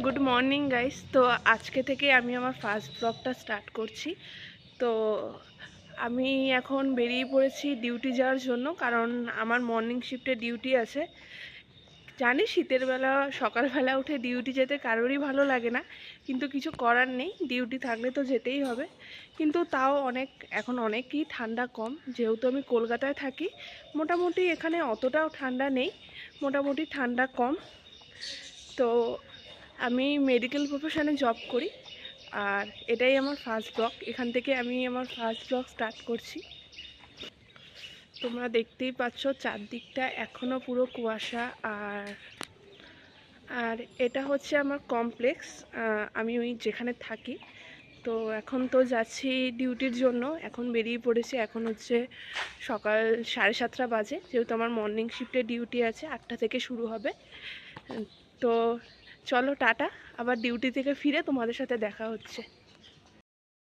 Good morning guys. তো আজকে থেকে আমি আমার ফার্স্ট ব্লগটা স্টার্ট করছি। তো আমি এখন বেরিয়ে পড়েছি ডিউটি যাওয়ার জন্য, কারণ আমার মর্নিং শিফটে ডিউটি আছে। জানি শীতের বেলা সকালবেলা উঠে ডিউটি যেতে কারোরই ভালো লাগে না, কিন্তু কিছু করার নেই, ডিউটি থাকলে তো যেতেই হবে। কিন্তু তাও এখন অনেকই ঠান্ডা কম, যেহেতু আমি কলকাতায় থাকি। মোটামুটি এখানে অতটাও ঠান্ডা নেই, মোটামুটি ঠান্ডা কম। তো আমি মেডিকেল প্রফেশনে জব করি, আর এটাই আমার ফার্স্ট ব্লগ। এখান থেকে আমি আমার ফার্স্ট ব্লগ স্টার্ট করছি। তোমরা দেখতেই পাচ্ছ চারদিকটা এখনও পুরো কুয়াশা। আর আর এটা হচ্ছে আমার কমপ্লেক্স, আমি যেখানে থাকি। তো এখন তো যাচ্ছি ডিউটির জন্য, এখন বেরিয়ে পড়েছি। এখন হচ্ছে সকাল 7:30 বাজে, যেহেতু আমার মর্নিং শিফটে ডিউটি আছে, 8টা থেকে শুরু হবে। তো চলো টাটা, আবার ডিউটি থেকে ফিরে তোমাদের সাথে দেখা হচ্ছে।